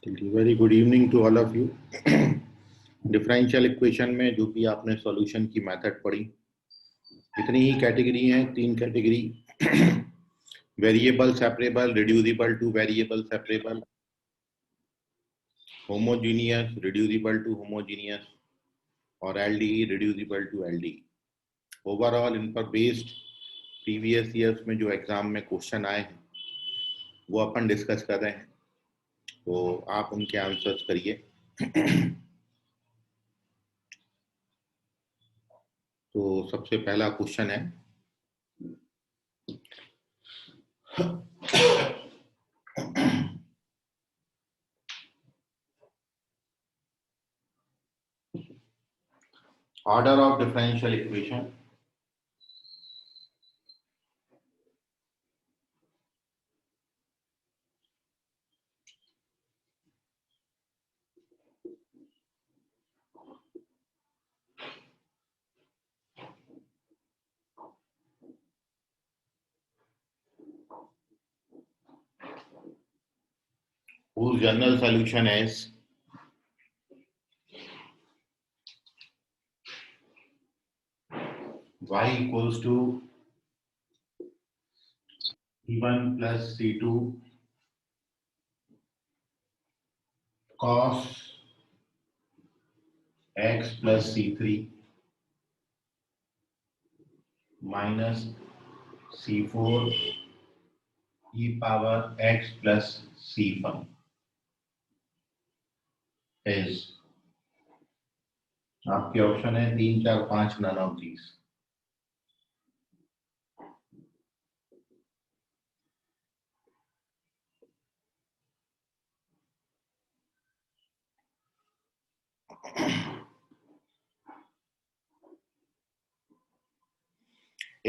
Very good evening to all of you. Differential equation में जो भी आपने सॉल्यूशन की मेथड पढ़ी, इतनी ही कैटेगरी हैं, तीन category. Variable separable, reducible to variable separable, homogeneous reducible to homogeneous, और LDE reducible to LDE. Overall इन पर बेस्ड प्रीवियस ईयर्स में जो एग्जाम में क्वेश्चन आए हैं वो अपन डिस्कस कर रहे हैं, तो आप उनके आंसर्स करिए। तो सबसे पहला क्वेश्चन है, order of differential equation whose general solution is y equals to c1 plus c2 cos x plus c3 minus c4 e power x plus c5 is, आपके ऑप्शन है 3, 4, 5, नन ऑफ दीज।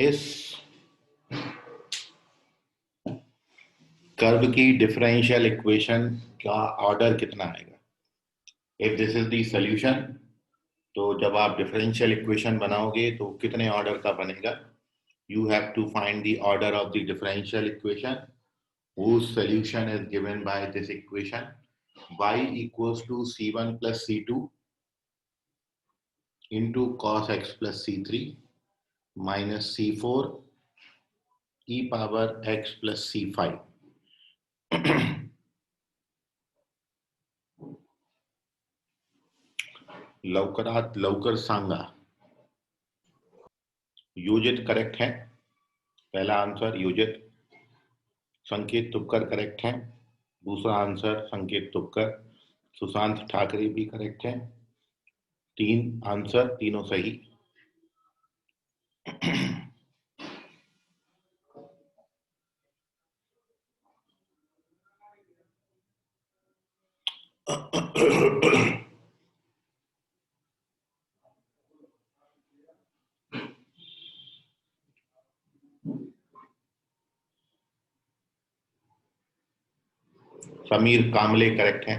इस curve की differential equation का order कितना आएगा? If this is the solution, तो जब आप डिफरेंशियल इक्वेशन बनाओगे तो कितने ऑर्डर का बनेगा? You have to find the order of the differential equation whose solution is given by this equation: y equals to c1 plus c2 into cos x plus c3 minus c4 e power x plus c5। लवकरात लवकर सांगा। योजित correct है, पहला answer योजित। संकेत Tupkar correct है, दूसरा answer संकेत तुपकर। सुशांत ठाकरे भी correct है, 3 आंसर, तीनों सही। समीर कामले करेक्ट है।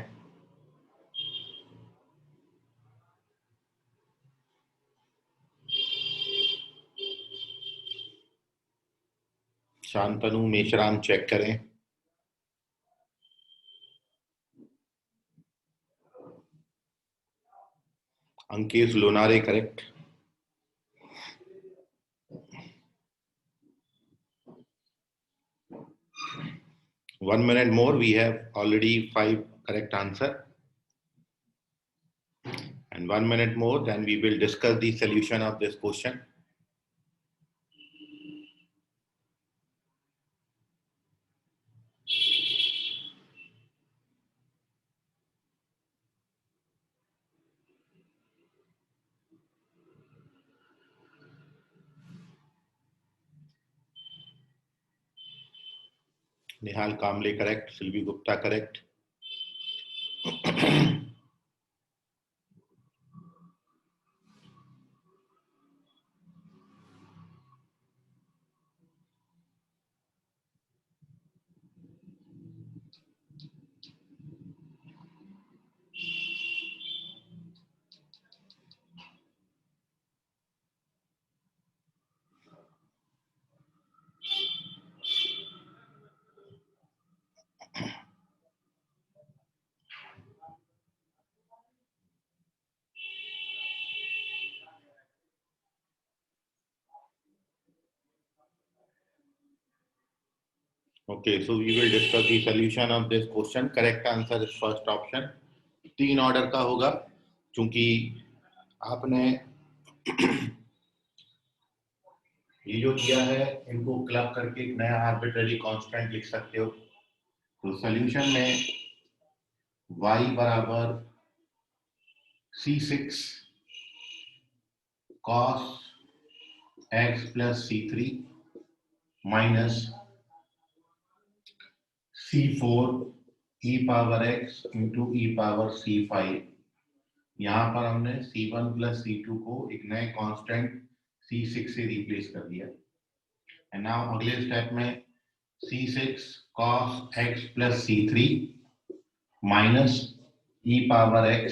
शांतनु मेश्राम चेक करें। Ankesh Lonare correct. 1 minute more, we have already 5 correct answer, and 1 minute more, then we will discuss the solution of this question. Nihal Kamble correct, Sylvie Gupta correct। Okay, so we will discuss the solution of this question. Correct answer is first option. 3 order का होगा, क्योंकि आपने ये जो किया है इनको club करके एक नया आर्बिट्ररी कांस्टेंट लिख सकते हो। तो सॉल्यूशन में y बराबर C6 cos x plus C3 minus C4 e power x into e power C5। यहाँ पर हमने C1 प्लस C2 को एक नए कांस्टेंट C6 से रिप्लेस कर दिया। एंड नाउ अगले स्टेप में C6 cos x plus C3 minus e power x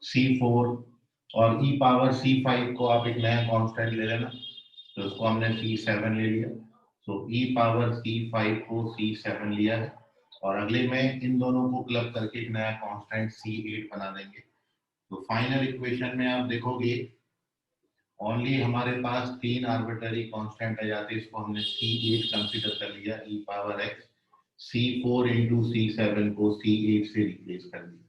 C4 और e पावर C5 को आप एक नया कांस्टेंट ले लेना, तो उसको हमने C7 ले लिया। तो e पावर C5 को C7 लिया है और अगले में इन दोनों को क्लब करके एक नया कांस्टेंट C8 बना देंगे। तो फाइनल इक्वेशन में आप देखोगे ओनली हमारे पास 3 आर्बिट्ररी कांस्टेंट आ जाते हैं, इसको हमने C8 कंसीडर कर लिया, e power x C4 into C7 को C8 से रिप्लेस कर दिया।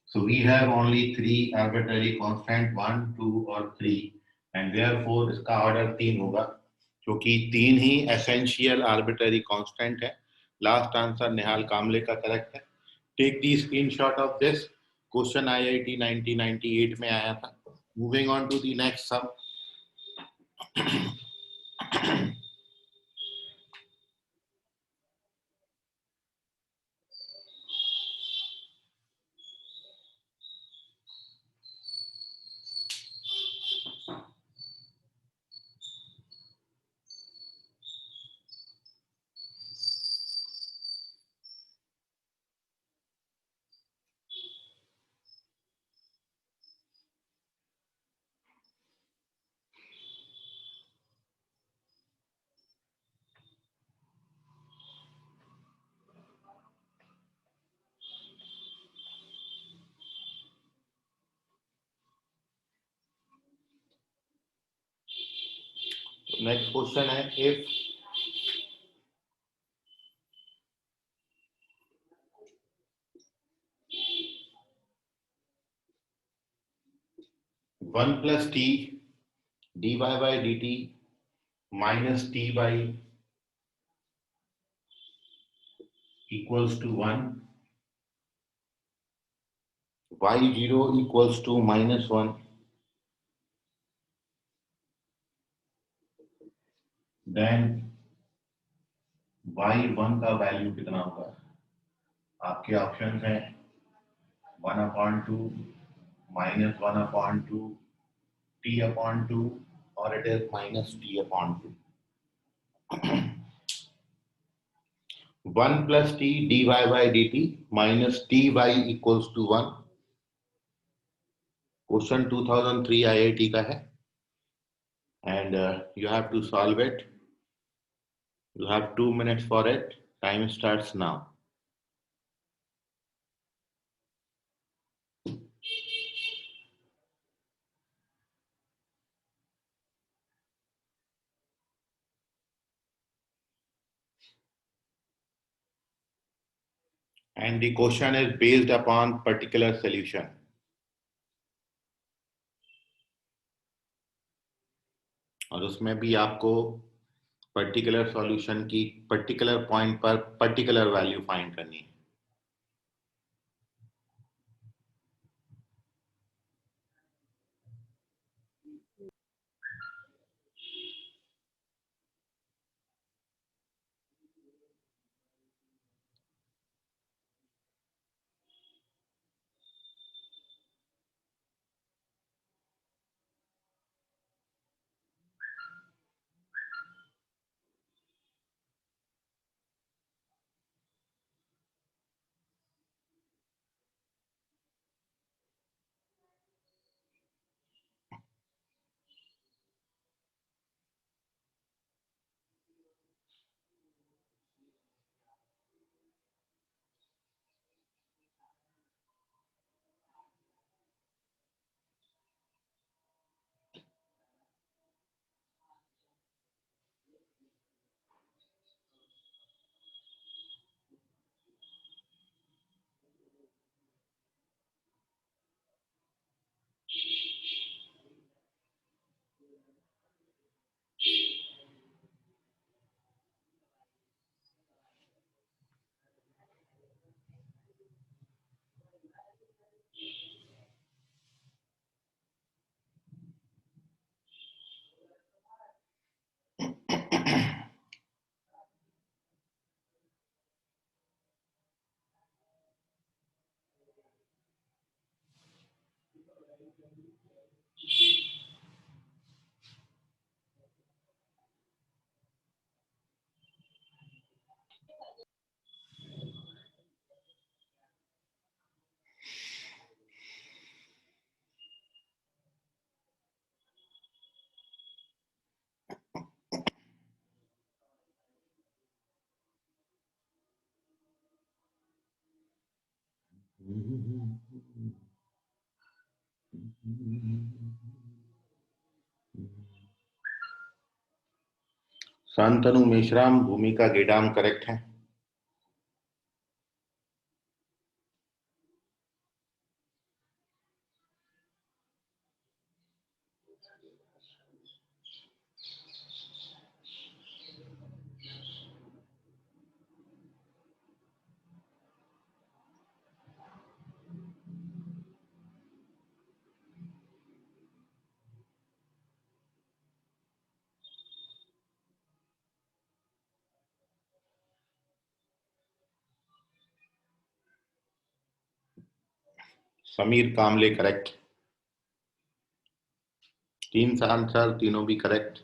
So we have only 3 arbitrary constant 1, 2 और 3 and therefore इसका ऑर्डर 3 होगा, क्योंकि 3 ही एसेंशियल आर्बिट्ररी कांस्टेंट है। लास्ट आंसर निहाल कामले का करेक्ट है। Take the screenshot of this, question IIT 1998 में आया था। Moving on to the next sum. Next question है, if one plus T dy by dt minus T by equals to 1, y0 equals to -1, then y1 का value कितना होगा? आपके option हैं 1/2, -1/2, t/2 और it is -t/2। 1 plus t dy by dt minus ty equals to 1। Question 2003 IIT का है and you have to solve it. You have 2 minutes for it. Time starts now. And the question is based upon particular solution. और उसमें भी आपको particular solution की particular point पर particular value find करनी है। शांतनु मेश्राम, भूमिका गेडाम करेक्ट है। समीर कामले करेक्ट। तीन आंसर, तीनों भी करेक्ट।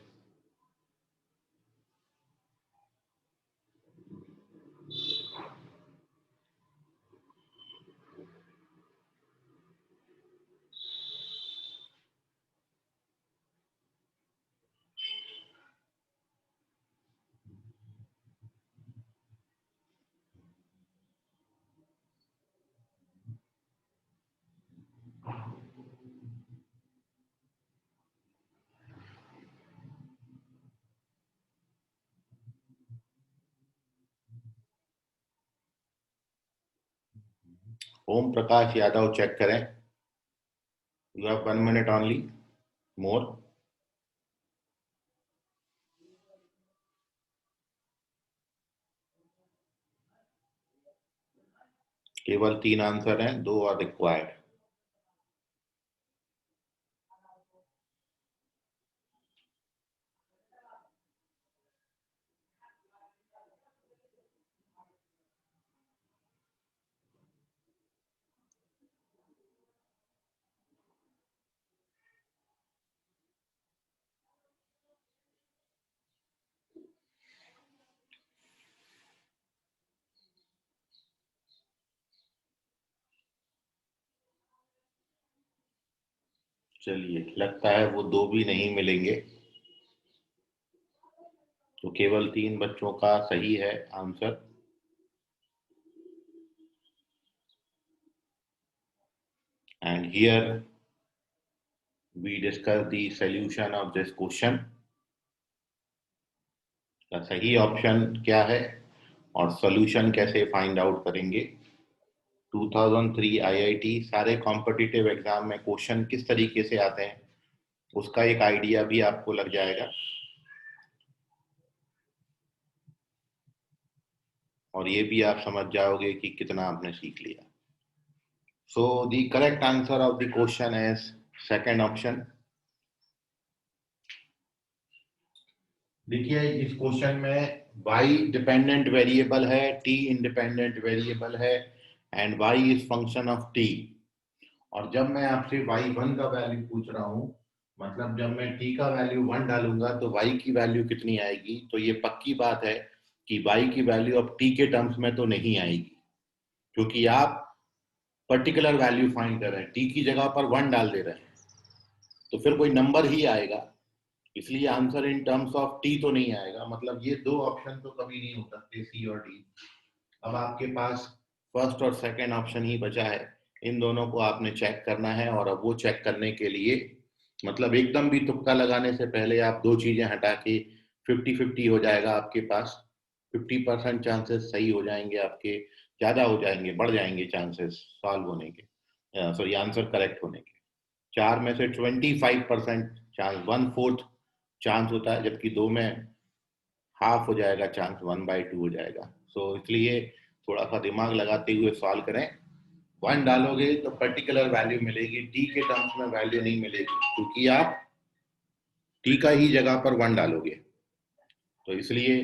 ओम प्रकाश यादव चेक करें। यू हैव 1 मिनट ओनली मोर। केवल 3 आंसर हैं, 2 आर रिक्वायर्ड। चलिए, लगता है वो 2 भी नहीं मिलेंगे, तो केवल 3 बच्चों का सही है answer. And here we discuss the solution of this question. का सही ऑप्शन क्या है और सॉल्यूशन कैसे फाइंड आउट करेंगे। 2003 आईआईटी सारे कॉम्पिटिटिव एग्जाम में क्वेश्चन किस तरीके से आते हैं उसका एक आइडिया भी आपको लग जाएगा, और ये भी आप समझ जाओगे कि कितना आपने सीख लिया। So the correct answer of the question is second option. देखिए, इस क्वेश्चन में y डिपेंडेंट वेरिएबल है, t इंडिपेंडेंट वेरिएबल है, and y is function of t। और जब मैं आपसे y1 का वैल्यू पूछ रहा हूं, मतलब जब मैं t का वैल्यू 1 डालूंगा तो y की वैल्यू कितनी आएगी, तो ये पक्की बात है कि y की वैल्यू अब t के टर्म्स में तो नहीं आएगी, क्योंकि आप पर्टिकुलर वैल्यू फाइंड कर रहे हैं, t की जगह पर 1 डाल दे रहे हैं, तो फिर कोई नंबर ही आएगा, इसलिए answer in terms of T तो नहीं आएगा। मतलब ये 2 ऑप्शन तो कभी नहीं हो सकते, सी और डी। अब आपके पास फर्स्ट और सेकंड ऑप्शन ही बचा है, इन दोनों को आपने चेक करना है। और अब वो चेक करने के लिए, मतलब एकदम भी तुक्का लगाने से पहले आप 2 चीजें हटा के 50-50 हो जाएगा आपके पास। 50% चांसेस सही हो जाएंगे आपके, ज्यादा हो जाएंगे, बढ़ जाएंगे चांसेस सॉल्व होने के, सॉरी आंसर करेक्ट होने के। 4 में से 25% चांस, 1/4 चांस होता है, जबकि 2 में हाफ हो जाएगा चांस, 1/2 हो जाएगा। सो इसलिए थोड़ा सा दिमाग लगाते हुए सॉल्व करें। 1 डालोगे तो पर्टिकुलर वैल्यू मिलेगी, टी के टर्म्स में वैल्यू नहीं मिलेगी, क्योंकि आप टी का ही जगह पर 1 डालोगे। तो इसलिए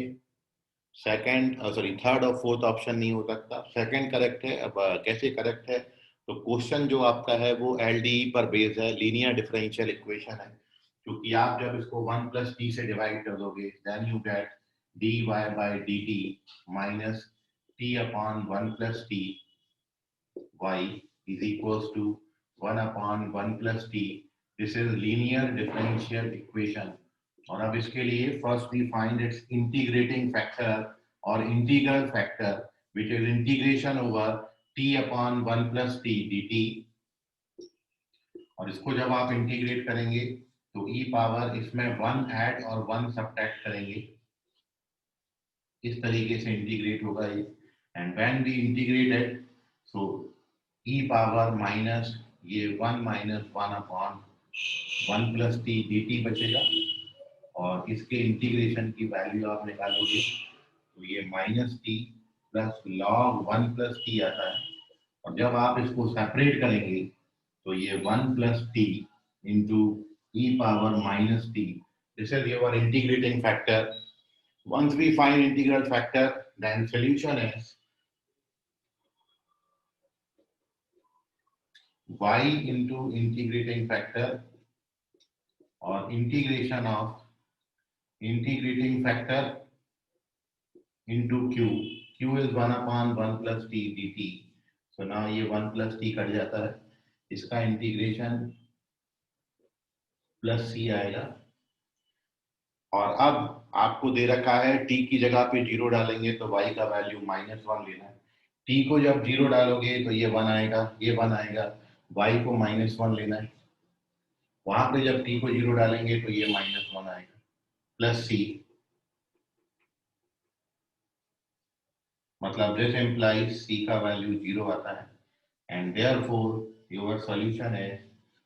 सेकंड, सॉरी थर्ड और फोर्थ ऑप्शन नहीं हो सकता, सेकंड करेक्ट है। अब कैसे करेक्ट है तो क्वेश्चन जो आपका है वो एलडीई पर बेस्ड है, लीनियर डिफरेंशियल इक्वेशन है, क्योंकि आप जब इसको 1 प्लस टी से डिवाइड कर दोगे then you get dy by dt minus t upon 1 plus T y is equals to 1 upon 1 plus t. This is linear differential equation. और अब इसके लिए first we find its integrating factor or integral factor which is integration over t upon 1 plus t dt. और इसको जब आप integrate करेंगे तो e पावर इसमें 1 ऐड और 1 सब्ट्रैक्ट करेंगे, इस तरीके से इंटीग्रेट होगा ये। And when we integrated so e power minus ये 1 minus 1 upon 1 plus T D T बचेगा, और इसके इंटीग्रेशन की वैल्यू आप निकालोगे तो ये minus T plus log 1 plus T आता है, और जब आप इसको सेपरेट करेंगे तो ये 1 plus T into E power minus T, this is your integrating factor. Once we find integral factor, then solution is y into integrating factor or integration of integrating factor into q. q is 1 upon 1 plus t dt. So now ये 1 plus t cut जाता है, इसका integration plus c आएगा, और अब आपको दे रखा है t की जगह पे 0 डालेंगे तो y का वैल्यू -1 लेना है. t को जब 0 डालोगे तो ये 1 आएगा, ये 1 आएगा, y को -1 लेना है, वहां पे जब t को 0 डालेंगे तो ये -1 आएगा प्लस c, मतलब दिस इंप्लाइज c का वैल्यू 0 आता है, एंड देयरफॉर योर सॉल्यूशन है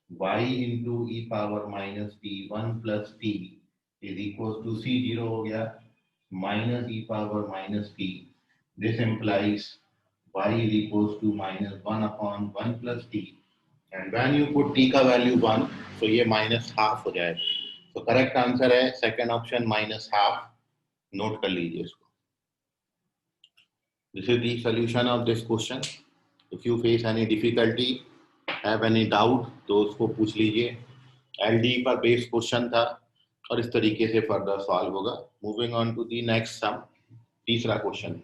y into e power -t 1 plus t is equals to c 0 हो गया minus e power minus t. This implies y is equals to -1 upon 1 plus t. And when you put t का value 1, so ये minus half हो जाएगा. So correct answer है second option minus half. Note कर लीजिए इसको. This is the solution of this question. If you face any difficulty, have any doubt, तो उसको पूछ लीजिए. LD पर बेस्ड क्वेश्चन था और इस तरीके से फर्दर सॉल्व होगा. Moving on to the next sum, तीसरा question.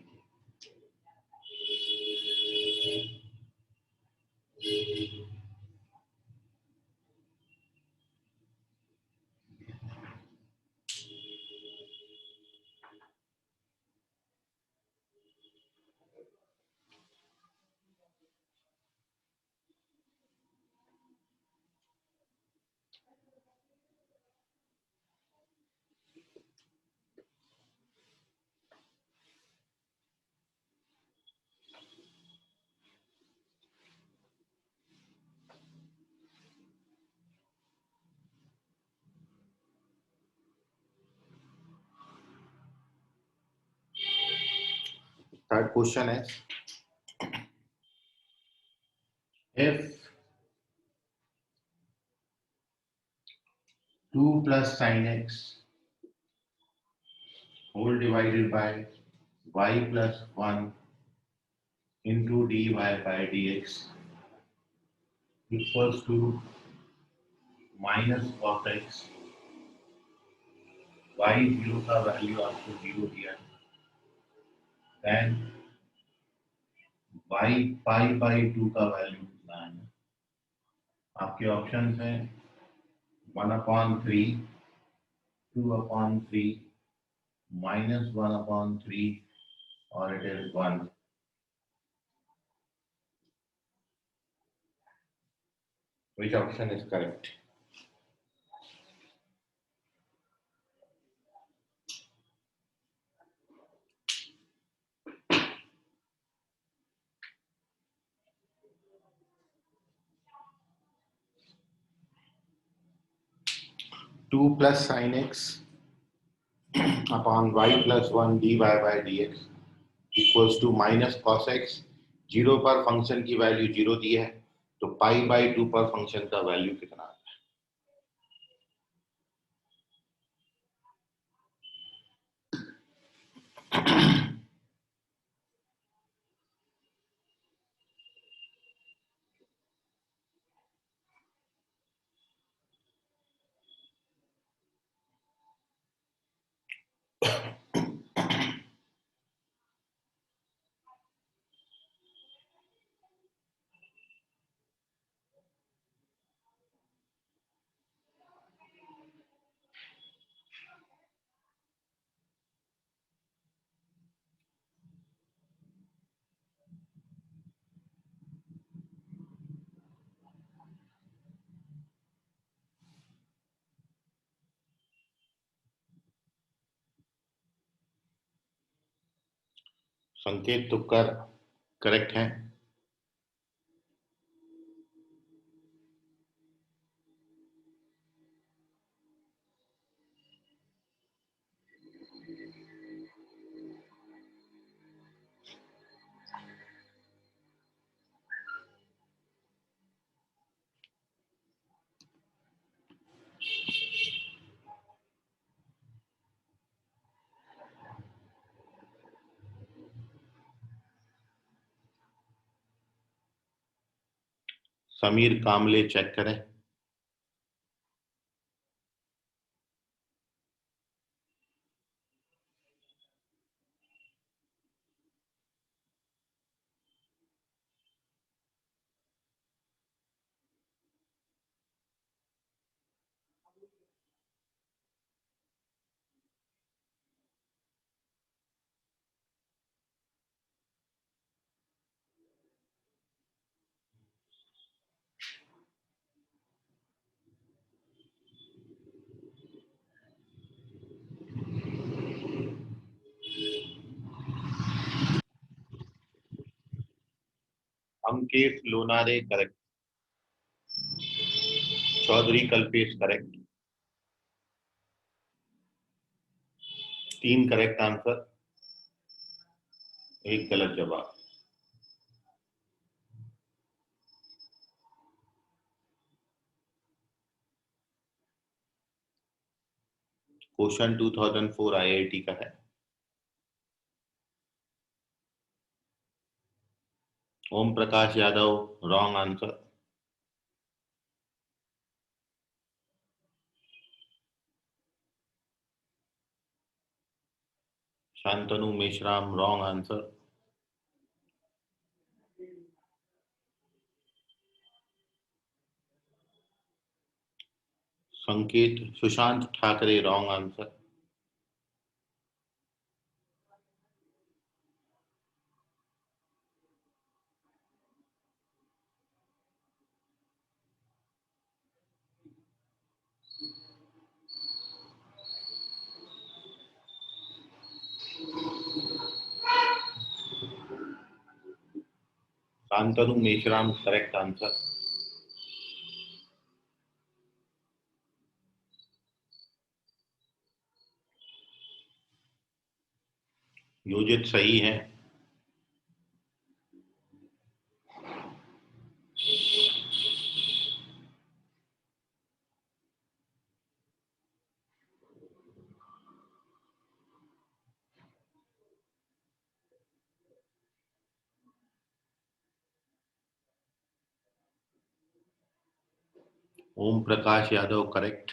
Third question is, if 2 plus sin x whole divided by y plus 1 into dy by dx equals to minus cos x, y 0 का value आपको 0 दिया है, then y pi by 2 का value कितना है. आपके option हैं 1/3, 2/3, -1/3 और it is 1. Which option is correct? Two plus sin x upon y plus 1 dy by dx equals to minus cos x. 0 पर फंक्शन की वैल्यू 0 दी है, तो पाई बाई 2 पर फंक्शन का वैल्यू कितना है. संकेत तुक्कर करेक्ट है। समीर कामले चेक करें। Ankit Lonare correct. Chaudhary Kalpesh correct. 3 correct answer, 1 गलत जवाब। क्वेश्चन 2004 आईआईटी का है। Om Prakash Yadav wrong answer. Shantanu Meshram wrong answer. Sanket Sushant Thackeray wrong answer. Shantanu Meshram correct answer. Yojit सही है। ओम प्रकाश यादव करेक्ट।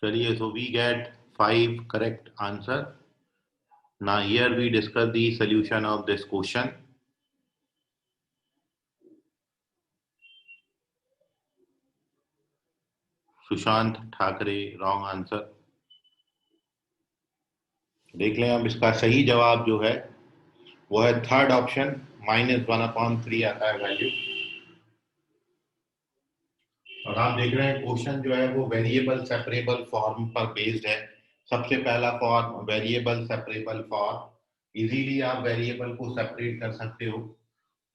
चलिए, so we get 5 correct answer. Now here we discuss the solution of this question. Sushant Thackeray wrong answer. देख लें अब इसका सही जवाब जो है वो है थर्ड ऑप्शन, -1/3 आता है वैल्यू। और आप देख रहे हैं क्वेश्चन जो है वो वेरिएबल सेपरेबल फॉर्म पर बेस्ड है। सबसे पहला form variable separable form, easily आप वेरिएबल को सेपरेट कर सकते हो।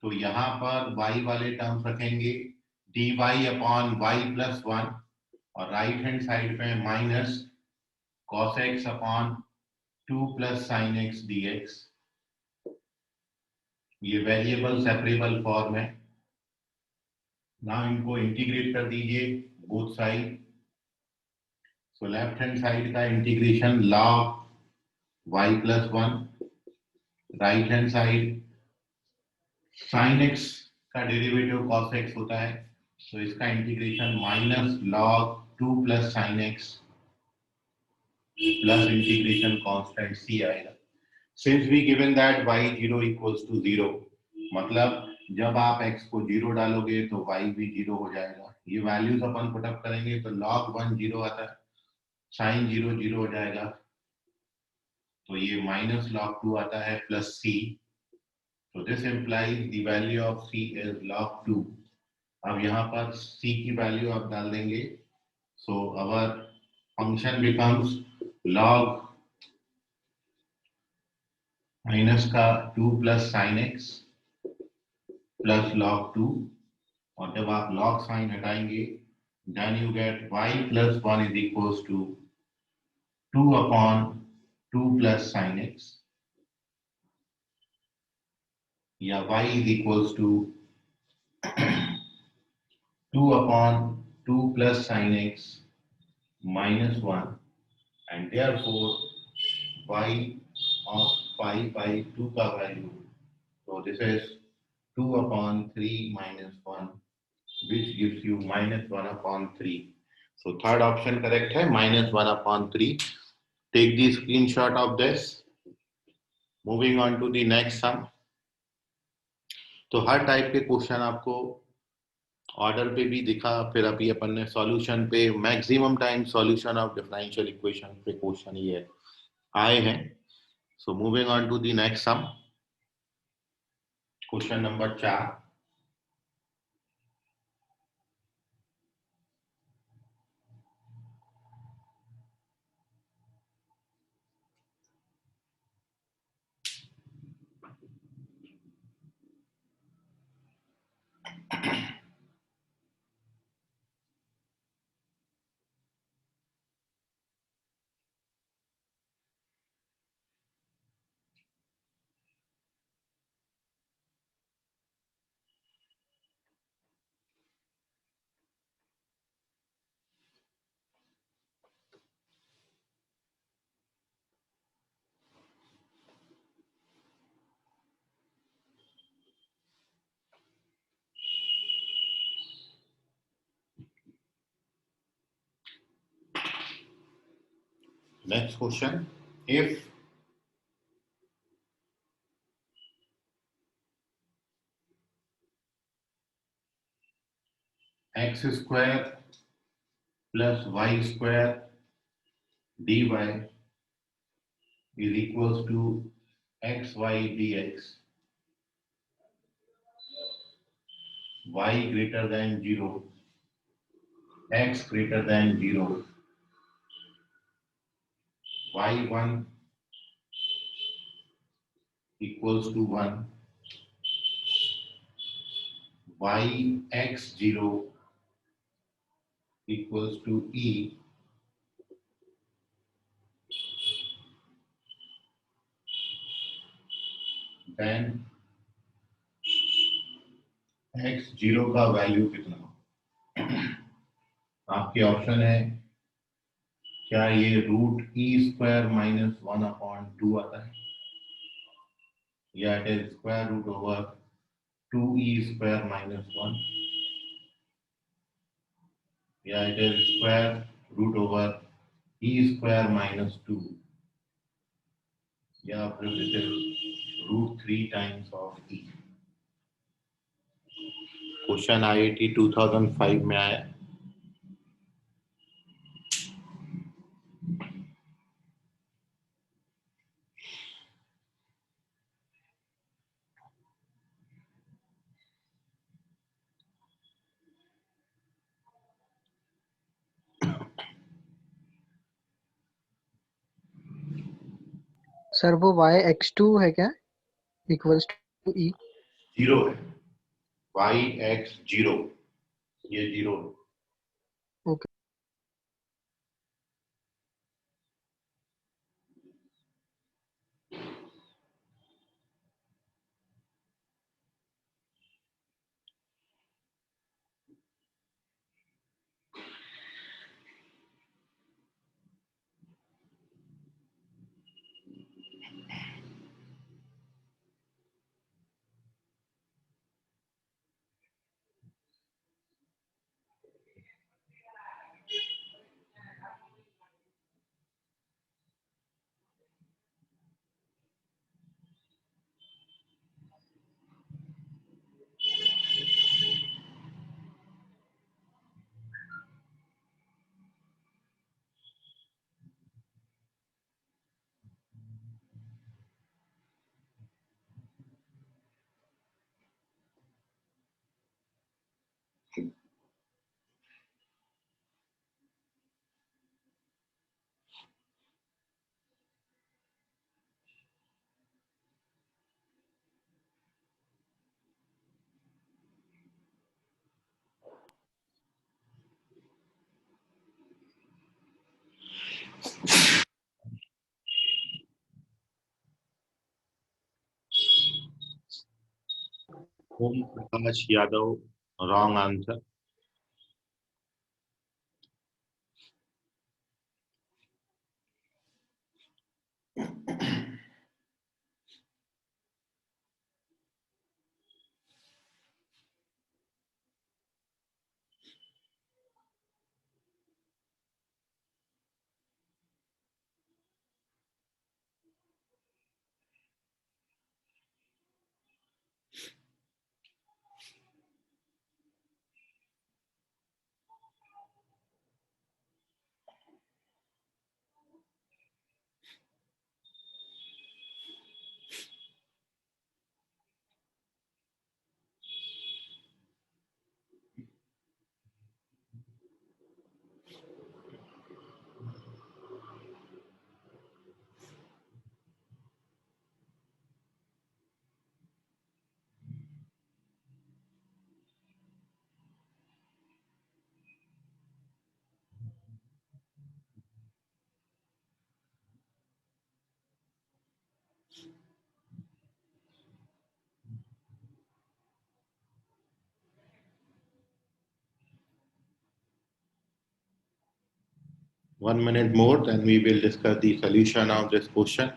तो यहाँ पर y वाले टर्म्स रखेंगे dy/y+1 और राइट हैंड साइड पे minus cos x/2 + sin x dx। ये वेरिएबल सेपरेबल फॉर्म है। ना इनको इंटीग्रेट कर दीजिए both side. So left hand side का integration log y+1, right hand side sin x का डेरिवेटिव cos x होता है, तो इसका integration -log 2 + sin x plus integration constant c आएगा। Since we given that y0 = 0, मतलब जब आप x को 0 डालोगे तो y भी 0 हो जाएगा। ये वैल्यूज अपन पुटअप करेंगे तो log 1 0 आता है, sin 0 0 हो जाएगा, तो ये -log 2 आता है प्लस c। तो this implies the value of c is log 2। अब यहाँ पर c की वैल्यू आप डाल देंगे, so our function becomes log minus का 2 plus sine X plus log 2, और जब आप लॉग साइन हटाएंगे then you get y plus 1 is equals to 2 upon 2 plus sine X, या y is equals to 2 upon 2 plus sin x minus 1, and therefore y of pi by 2 का value, so this is 2 upon 3 minus 1, which gives you minus 1 upon 3. So third option correct है, minus 1 upon 3. Take the screenshot of this. Moving on to the next sum. तो हर type के question आपको order पे भी दिखा, फिर अभी अपन ने सॉल्यूशन पे maximum time solution of differential equation पे क्वेश्चन ये आए हैं. So moving on to the next sum, question number 4. Next question, if X square plus Y square dy is equals to xy dx, y greater than 0, x greater than 0, y1 equals to 1, yx0 equals to e, then x0 का value कितना. आपके option है, क्या ये root E square minus 1 upon 2 आता है, या it is square root over 2e square minus 1, या it is square root over e square minus 2, या फिर it is root 3 times of e. Question IIT 2005 में आया. सर वो y(x2) है क्या इक्वल्स टू e? 0 है, yx0, ये 0 है. Okay. Om Prakash Yadav, wrong answer. One minute more, then we will discuss the solution of this question.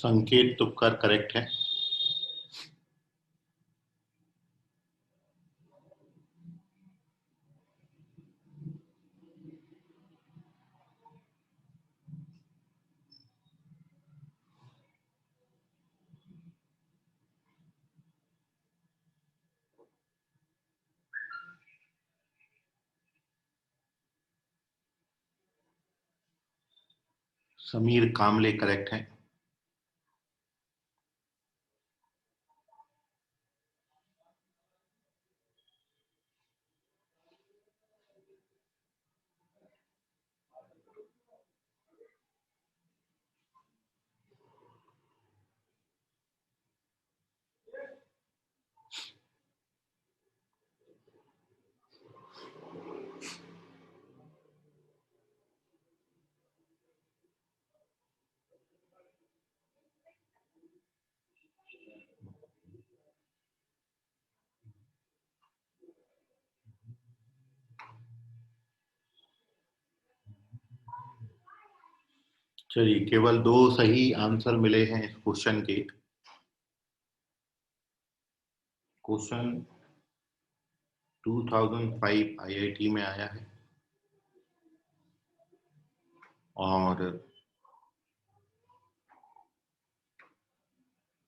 संकेत तुपकर करेक्ट है। समीर कामले करेक्ट है। चलिए, केवल 2 सही आंसर मिले हैं इस क्वेश्चन के। क्वेश्चन 2005 आईआईटी में आया है और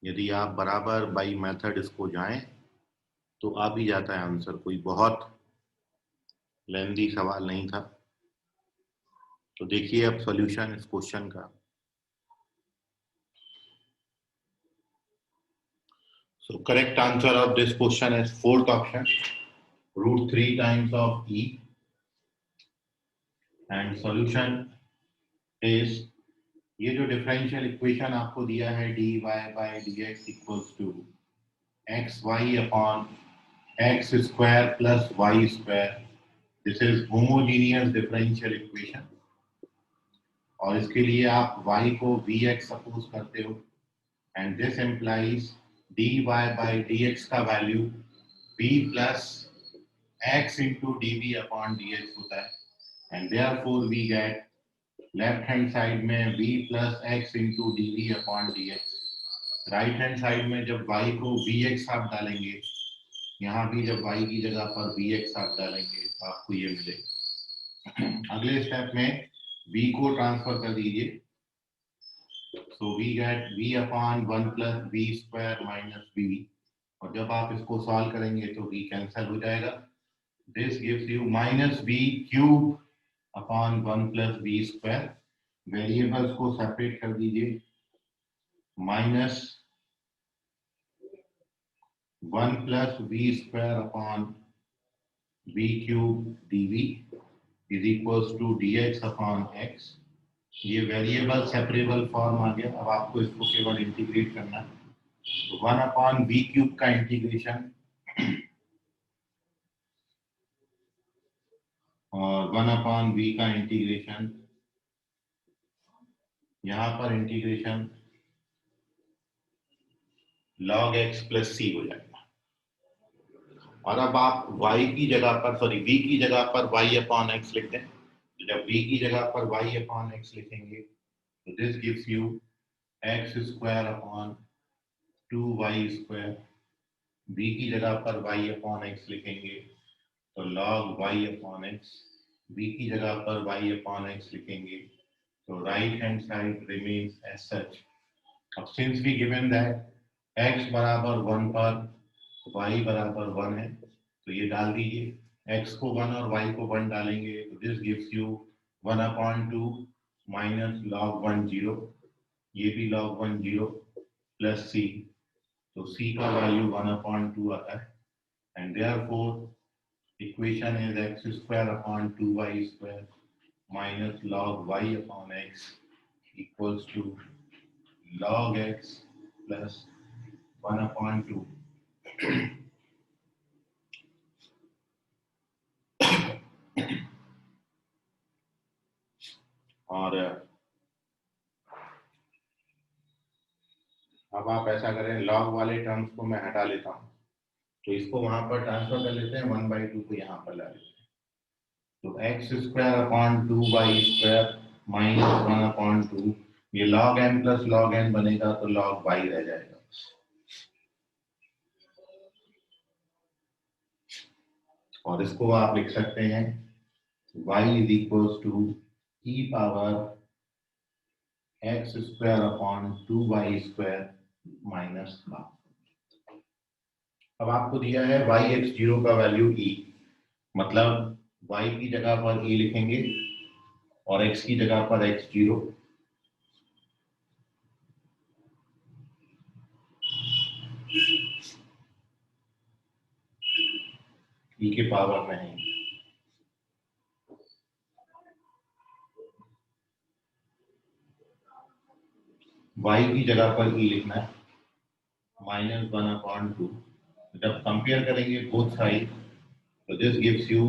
यदि आप बराबर बाई मेथड इसको जाएं तो आ भी जाता है आंसर। कोई बहुत लेंदी सवाल नहीं था। तो देखिए अब सॉल्यूशन इस क्वेश्चन का। So correct answer of this question is fourth option, √3 times of e, and solution is ये जो डिफरेंशियल इक्वेशन आपको दिया है dy by dx equals to xy upon x square plus y square, this is homogeneous differential equation। और इसके लिए आप y को vx सपोज करते हो, and this implies dy by dx का value v plus x into dv upon dx होता है, and therefore we get left hand side में v plus x into dv upon dx, right hand side में जब y को vx आप डालेंगे, यहाँ भी जब y की जगह पर vx आप डालेंगे तो आपको ये मिलेगा। अगले स्टेप में v को ट्रांसफर कर दीजिए, so we get v upon 1 plus v square minus v, और जब आप इसको सॉल्व करेंगे तो v कैंसिल हो जाएगा। This gives you minus v cube upon 1 plus v square. Variables को सेपरेट कर दीजिए. Minus 1 plus v square upon v cube dv is equals to dx upon x. ये वेरिएबल सेपरेबल फॉर्म आ गया. अब आपको इसको केवल इंटीग्रेट करना है. तो 1 अपॉन v क्यूब का इंटीग्रेशन और 1 अपॉन v का इंटीग्रेशन, यहां पर integration log x plus c हो जाएगा. और अब आप y की जगह पर v की जगह पर y अपॉन x लिख दें. तो जब v की जगह पर y अपॉन x लिखेंगे तो this gives you x square upon 2y square. v की जगह पर y अपॉन x लिखेंगे तो log y upon x. v की जगह पर y अपॉन x लिखेंगे तो right hand side remains as such. अब since we given that x बराबर 1 पर y बराबर 1 है तो ये डाल दीजिए. x को 1 और y को 1 डालेंगे तो this gives you 1 upon 2 minus log 1 0. ये भी log 1 0 प्लस c. तो c का वैल्यू 1 अपॉन 2 आता है. And therefore equation is x square upon 2y square minus log y upon x equals to log x plus 1 upon 2. और अब आप ऐसा करें, लॉग वाले टर्म्स को मैं हटा लेता हूं तो इसको वहां पर ट्रांसफर कर लेते हैं. 1/2 को यहाँ पर ला लेते हैं. तो x square upon 2y square minus 1 upon 2. ये log m plus log n बनेगा तो log y रह जाएगा. और इसको आप लिख सकते हैं y is equals to e power X square upon 2y square minus half. अब आपको दिया है y(x0) का वैल्यू e. मतलब y की जगह पर e लिखेंगे और x की जगह पर x0. e के पावर में है. y की जगह पर e लिखना है माइनस 1 अपॉन 2. जब कंपेयर करेंगे बोथ साइड तो this gives you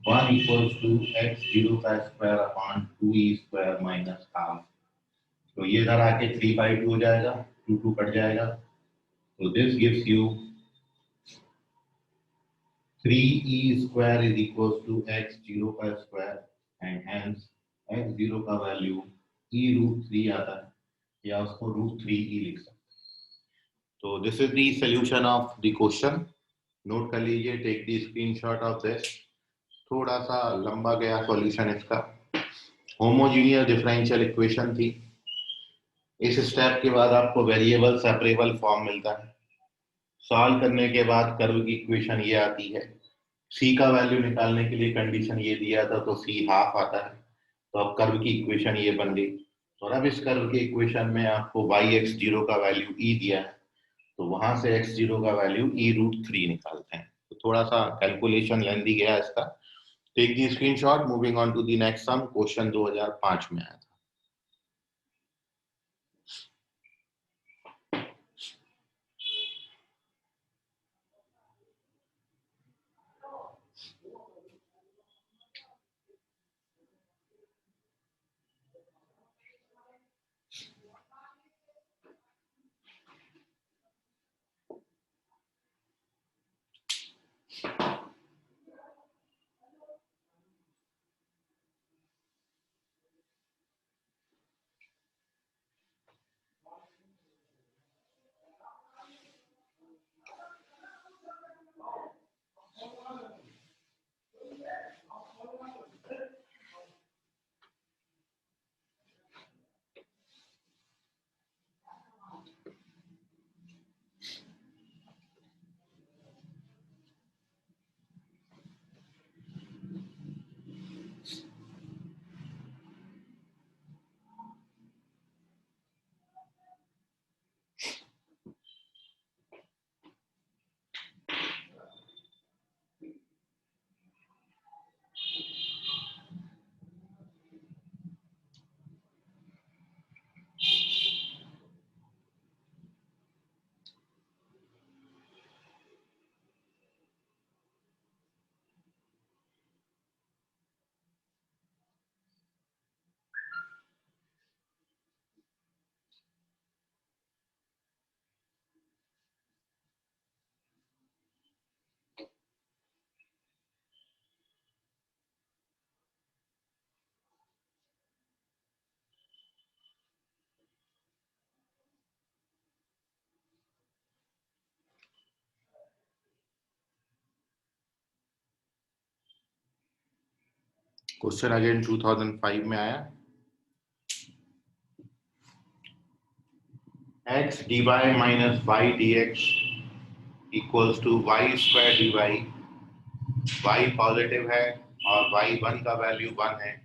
1 equals to x0 का square upon 2e square minus half. तो ये इधर आके 3/2 हो जाएगा. 2 कट जाएगा तो this gives you 3e square is equals to x0 का स्क्वायर एंड हेंस x0 का वैल्यू e√3 आता है या उसको √3e लिख सकते हैं. तो this is the solution of the question. Note कर लीजिए, take the screenshot of this. थोड़ा सा लंबा गया सॉल्यूशन इसका. होमोजीनियस डिफरेंशियल इक्वेशन थी. इस स्टेप के बाद आपको वेरिएबल सेपरेबल फॉर्म मिलता है. सॉल्व करने के बाद कर्व की इक्वेशन ये आती है. c का वैल्यू निकालने के लिए कंडीशन ये दिया था तो c हाफ आता है. तो अब कर्व की इक्वेशन ये बन गई. और अब इस कर्व की इक्वेशन में आपको y(x0) का वैल्यू e दिया है तो वहां से x0 का वैल्यू e√3 निकालते हैं. तो थोड़ा सा कैलकुलेशन लेंदी गया इसका. Take the screenshot. Moving on to the next sum. Question 2005 में आया था. क्वेश्चन अगेन 2005 में आया। x dy minus y dx equals to y square dy। y positive है और y1 का वैल्यू 1 है,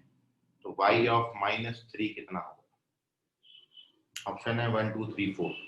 तो y ऑफ -3 कितना होगा? ऑप्शन है 1 2 3 4।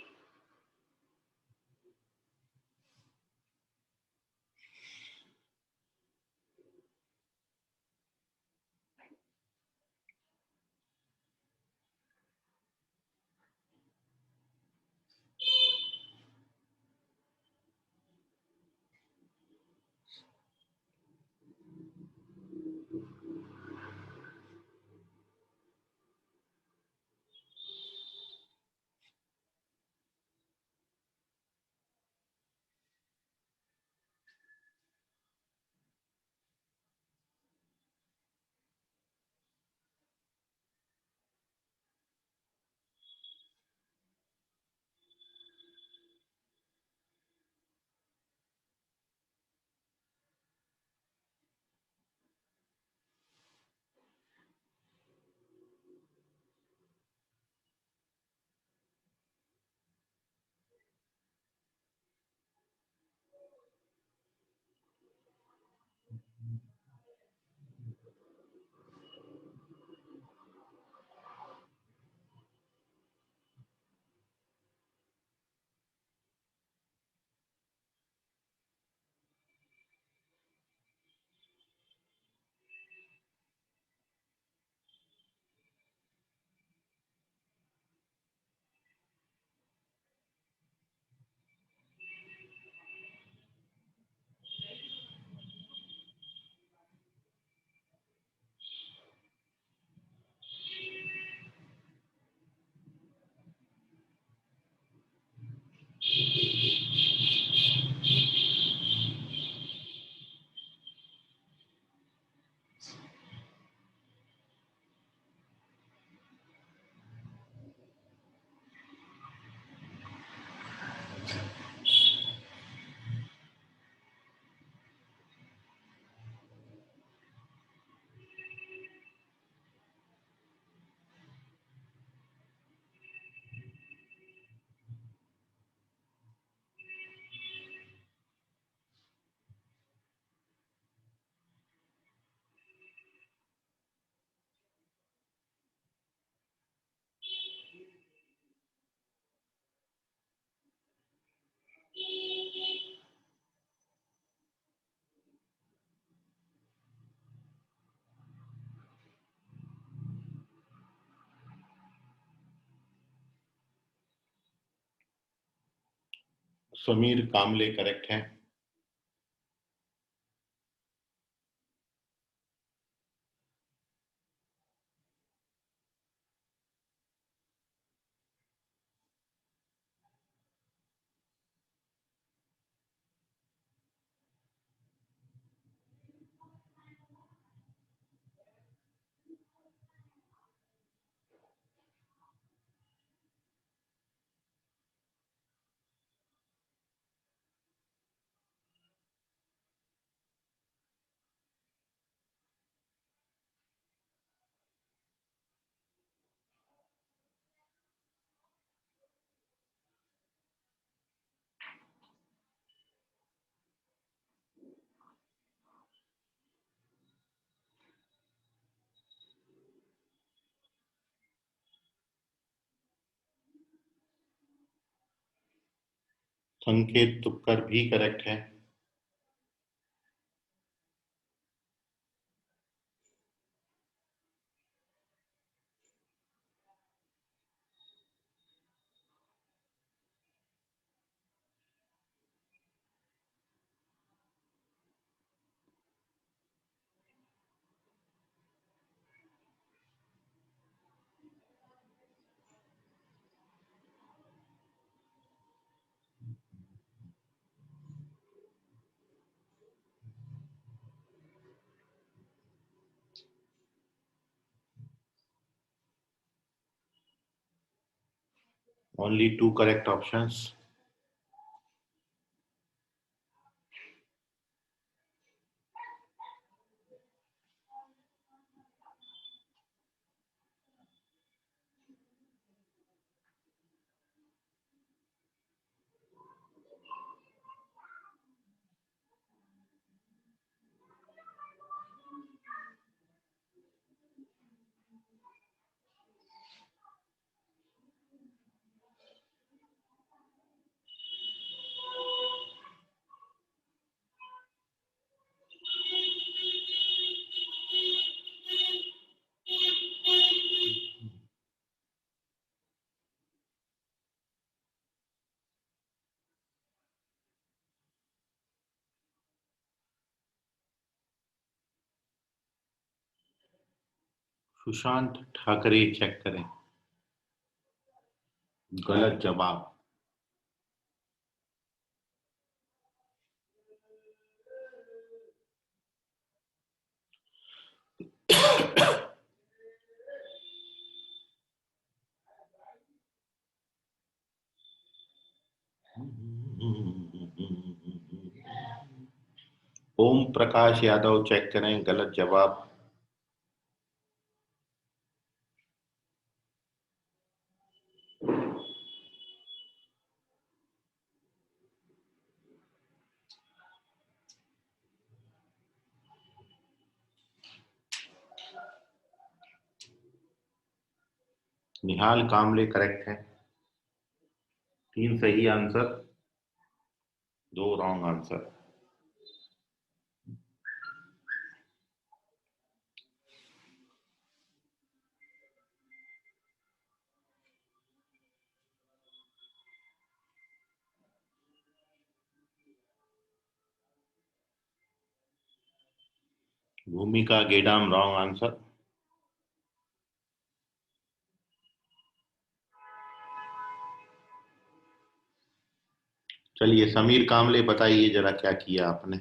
समीर कामले करेक्ट है। संकेत तुक्कर भी करेक्ट है। Only 2 correct options. Sushant Thackeray check करें, गलत जवाब। ओम प्रकाश यादव चेक करें, गलत जवाब। निहाल कामले करेक्ट है। 3 सही आंसर, 2 रॉन्ग आंसर। भूमिका गेडाम रॉन्ग आंसर। चलिए समीर कामले बताइए जरा क्या किया आपने।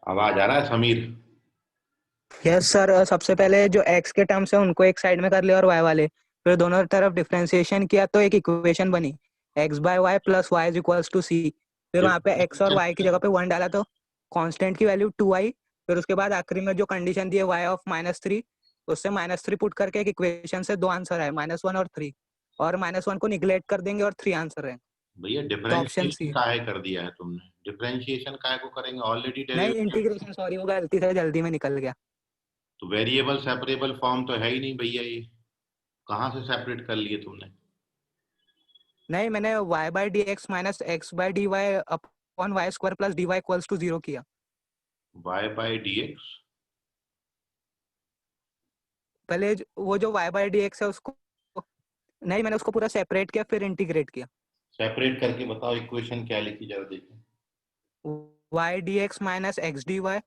आवाज आ रहा है समीर? यस सर, सबसे पहले जो x के टर्म्स है उनको एक साइड में कर लिया और y वाले, फिर दोनों तरफ डिफरेंशिएशन किया तो एक इक्वेशन बनी x by Y plus Y is equals to C. फिर वहाँ पे x और y की जगह पे 1 डाला तो कांस्टेंट की वैल्यू 2i। फिर उसके बाद आखिरी में जो कंडीशन दी है y ऑफ -3, उससे -3 पुट करके एक इक्वेशन से 2 आंसर है, -1 और 3, और -1 को निगलेक्ट कर देंगे और 3 आंसर है। भैया तो ऑप्शन डिफरेंशिएशन सी। काहे कर दिया है तुमने? डिफरेंशिएशन काहे को करेंगे? ऑलरेडी नहीं, डेरिवेटिव। इंटीग्रेशन, सॉरी, वो गलती से जल्दी में निकल गया। तो वेरिएबल सेपरेबल फॉर्म तो है ही नहीं भैया, ये कहाँ से सेपरेट कर लिए तुमने? नहीं, मैंने y by D X minus X by D Y upon Y square plus D Y equals to 0 किया। y बाई डी एक्स। पहले वो जो y बाई डी एक्स है उसको, नहीं, मैंने उसको पूरा सेपरेट किया फिर इंटीग्रेट किया। सेपरेट करके बताओ इक्वेशन क्या लिखी जरा देखें। y D X minus X D Y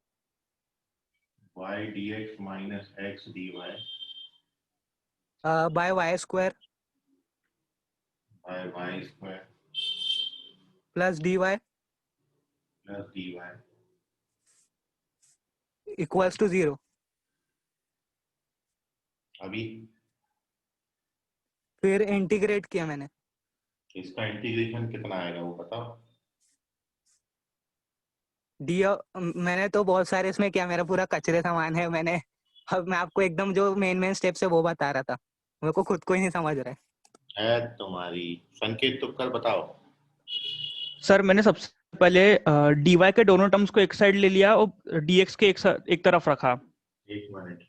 y D X minus X D Y by Y square by Y square plus D Y plus D Y equals to 0। अभी फिर integrate किया मैंने। इसका इंटीग्रेशन कितना आएगा वो बताओ। डी, मैंने तो बहुत सारे इसमें किया, मेरा पूरा कचरे सामान है। मैंने, अब मैं आपको एकदम जो मेन मेन स्टेप्स है वो बता रहा था, मेरे को खुद को ही नहीं समझ रहा है। तुम्हारी संकेत तुक्कर बताओ। सर मैंने सबसे पहले dy के दोनों टर्म्स को एक साइड ले लिया और dx के एक तरफ रखा। एक मिनट।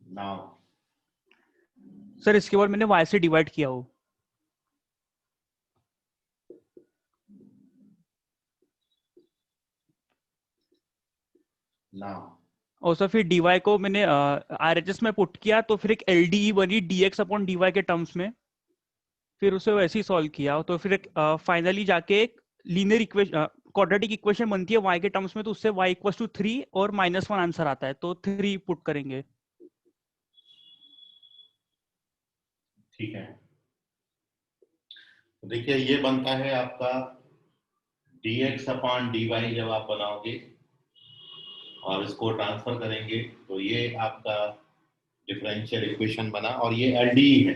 नाउ सर इसके बाद मैंने y से डिवाइड किया हो। नाउ और सर फिर dy को मैंने RHS में पुट किया तो फिर एक LDE बनी dx अपॉन dy के टर्म्स में, फिर उसे वैसे ही सॉल्व किया तो फिर फाइनली जाके एक लीनियर इक्वेशन, क्वाड्रेटिक इक्वेशन बनती है y के टर्म्स में, तो उससे y इक्वल्स टू 3 और -1 आंसर आता है, तो 3 पुट करेंगे। ठीक है, तो देखिए ये बनता है आपका dx अपॉन dy जब आप बनाओगे और इसको ट्रांसफर करेंगे तो ये आपका डिफरेंशियल इक्वेशन बना, और ये एलडीई है,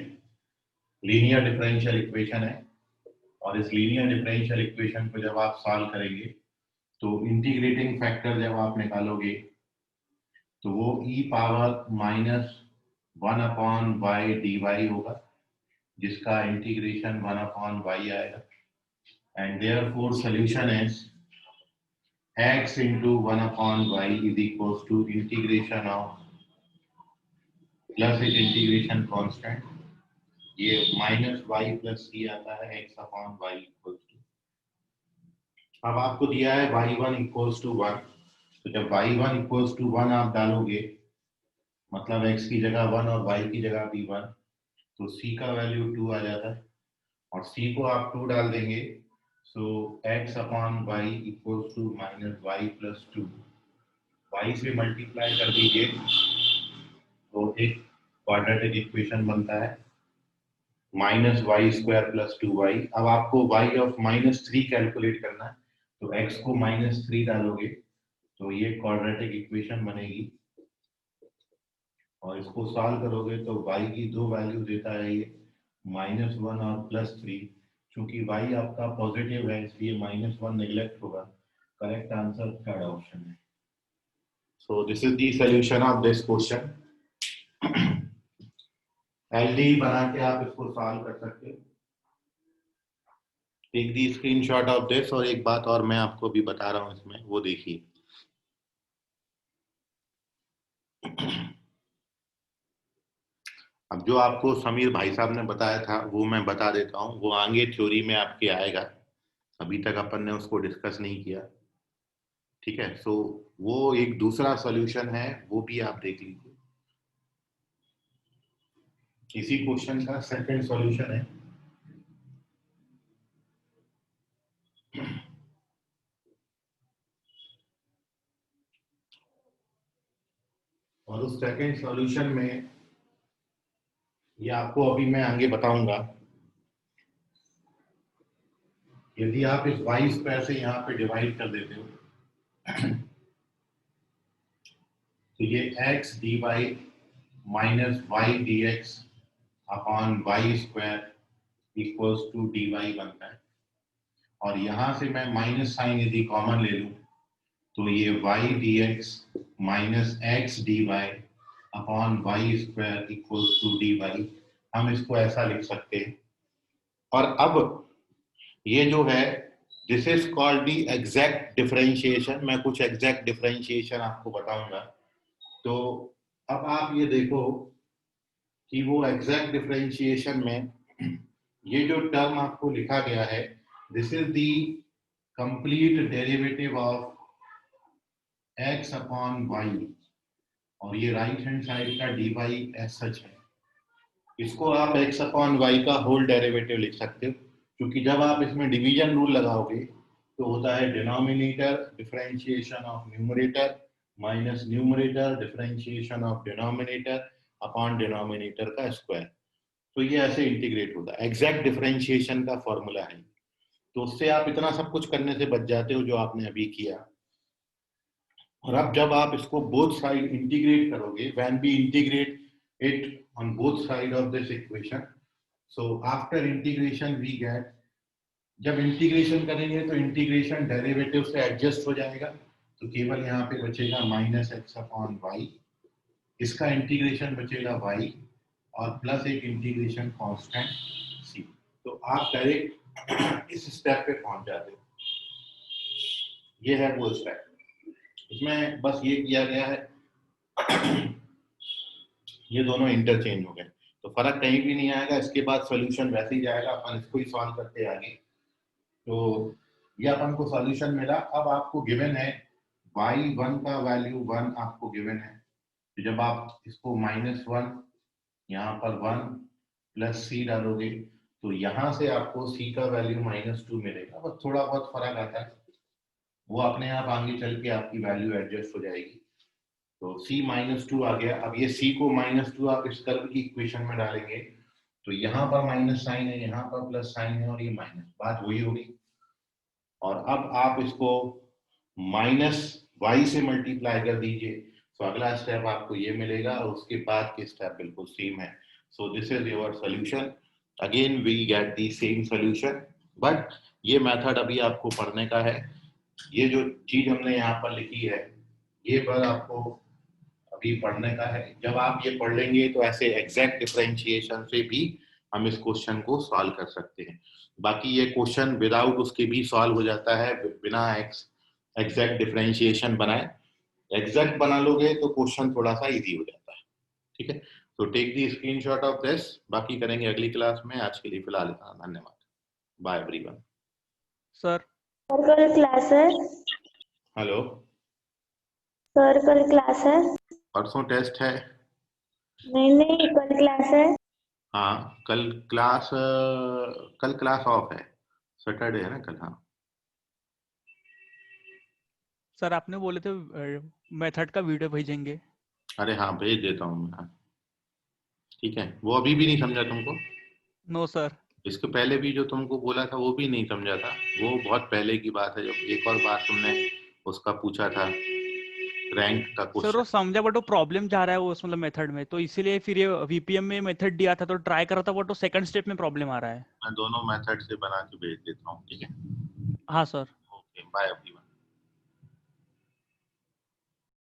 लीनियर डिफरेंशियल इक्वेशन है। और इस लीनियर डिफरेंशियल इक्वेशन को जब आप सॉल्व करेंगे तो इंटीग्रेटिंग फैक्टर जब आप निकालोगे तो वो e power -1 upon Y D Y होगा, जिसका इंटीग्रेशन 1 अपॉन वाई आएगा। And therefore solution is x into 1 upon y is equals to integration of plus एक इंटीग्रेशन कांस्टेंट, ये -y प्लस c आता है x upon y equals to. अब आपको दिया है y1 इक्वल्स टू 1, तो जब y1 इक्वल्स टू 1 आप डालोगे, मतलब x की जगह 1 और y की जगह भी 1, तो c का वैल्यू 2 आ जाता है, और c को आप 2 डाल देंगे, so x upon y equals to minus Y plus 2, y से मल्टीप्लाई कर दीजिए तो एक क्वाड्रेटिक इक्वेशन बनता है minus Y square plus 2y। अब आपको y ऑफ -3 कैलकुलेट करना है, तो x को -3 डालोगे तो ये क्वाड्रेटिक इक्वेशन बनेगी, और इसको सॉल्व करोगे तो y की दो वैल्यू देता है ये, -1 और +3। चूंकि y आपका पॉजिटिव है इसलिए -1 नेग्लेक्ट होगा, करेक्ट आंसर थर्ड ऑप्शन है। So this is the solution of this question. एलडी बना के आप इसको सॉल्व कर सकते हो। Take the screenshot of this, और एक बात और मैं आपको भी बता रहा हूं इसमें, वो देखिए। अब जो आपको समीर भाई साहब ने बताया था वो मैं बता देता हूं, वो आगे थ्योरी में आपके आएगा, अभी तक अपन ने उसको डिस्कस नहीं किया, ठीक है। सो वो एक दूसरा सॉल्यूशन है, वो भी आप देख लीजिए। इसी क्वेश्चन का सेकंड सॉल्यूशन है, और उस सेकंड सॉल्यूशन में ये आपको अभी मैं आगे बताऊंगा। यदि आप इस वाई स्क्वायर से यहाँ पे डिवाइड कर देते हो तो ये x dy minus Y D X upon Y square equals to dy बनता है, और यहां से मैं माइनस साइन यदि कॉमन ले लूं तो ये y dx minus X dy upon Y square equals to dy, हम इसको ऐसा लिख सकते हैं। और अब ये जो है this is called the exact differentiation. मैं कुछ एग्जैक्ट डिफरेंशिएशन आपको बताऊंगा। तो अब आप ये देखो कि वो एग्जैक्ट डिफरेंशिएशन में ये जो टर्म आपको लिखा गया है, this is the complete derivative of x upon y, और ये राइट हैंड साइड का dy एज सच है। इसको आप x अपॉन y का होल डेरिवेटिव लिख सकते हो, क्योंकि जब आप इसमें डिवीजन रूल लगाओगे तो होता है denominator differentiation of numerator minus numerator differentiation of denominator upon denominator का स्क्वायर। तो ये ऐसे इंटीग्रेट होता है, एग्जैक्ट डिफरेंशिएशन का फॉर्मूला है। तो उससे आप इतना सब कुछ करने से बच जाते हो जो आपने अभी किया। और अब जब आप इसको बोथ साइड इंटीग्रेट करोगे, when we integrate it on both side of this equation, so after integration we get, जब इंटीग्रेशन करेंगे तो इंटीग्रेशन डेरिवेटिव से एडजस्ट हो जाएगा, तो केवल यहाँ पे बचेगा माइनस एक्स अपॉन वाई, इसका इंटीग्रेशन बचेगा y, और प्लस एक इंटीग्रेशन कांस्टेंट c। तो आप डायरेक्ट इस स्टेप पे पहुंच जाते हो। ये है वो स्टेप, इसमें बस ये किया गया है ये दोनों इंटरचेंज हो गए, तो फर्क कहीं भी नहीं आएगा। इसके बाद सॉल्यूशन वैसे ही जाएगा, अपन इसको ही सॉल्व करते आगे। तो ये अपन को सॉल्यूशन मिला। अब आपको गिवन है y1 का वैल्यू 1 आपको गिवन है, तो जब आप इसको -1 यहाँ पर 1 प्लस c डालोगे तो यहाँ से आपको c का वैल्यू -2 मिलेगा। बस थोड़ा बहुत फर्क आता है, वो अपने आप आगे चल के आपकी वैल्यू एडजस्ट हो जाएगी। तो c -2 आ गया। अब ये c को -2 आप इस कर्व की इक्वेशन में डालेंगे तो यहाँ पर माइनस साइन है, यहाँ पर प्लस साइन है, और ये माइनस, बात वही होगी। और अब आप इसको -y से मल्टीप्लाई कर दीजिए, तो अगला स्टेप आपको ये मिलेगा, और उसके बाद के स्टेप बिल्कुल सेम है। So this is your solution. Again we get the same solution, but ये मेथड अभी आपको पढ़ने का है। ये जो चीज हमने यहाँ पर लिखी है ये पर आपको अभी पढ़ने का है। जब आप ये पढ़ लेंगे तो ऐसे एग्जैक्ट डिफरेंशिएशन से भी हम इस क्वेश्चन को सॉल्व कर सकते हैं। बाकी ये क्वेश्चन विदाउट उसके भी सॉल्व हो जाता है, बिना एग्जैक्ट डिफरेंशिएशन बनाए। एग्जैक्ट बना लोगे तो क्वेश्चन थोड़ा सा इजी हो जाता है, ठीक है। तो take the screenshot of this, बाकी करेंगे अगली क्लास में। आज के लिए फिलहाल धन्यवाद, बाय एवरीवन। सर क्लास है। हेलो। सर कल क्लास है? परसों टेस्ट है। नहीं कल क्लास है। हाँ कल क्लास ऑफ है, सैटरडे है ना कल। हाँ सर आपने बोले थे मेथड का वीडियो भेजेंगे। अरे हाँ भेज देता हूँ मैं। हाँ, ठीक है। वो अभी भी नहीं समझा तुमको? No sir. इसके पहले भी जो तुमको बोला था वो भी नहीं समझा था? वो बहुत पहले की बात है, जब एक और बार तुमने उसका पूछा था, रैंक का सर वो क्वेश्चन। समझा बट वो प्रॉब्लम जा रहा है वो उस मतलब मेथड में, तो इसीलिए फिर ये वीपीएम में मेथड दिया था तो ट्राई करा था, बट वो सेकंड स्टेप में प्रॉब्लम आ रहा है। मैं दोनों मेथड से बना के भेज देता हूँ, ठीक है। हाँ सर। Okay bye.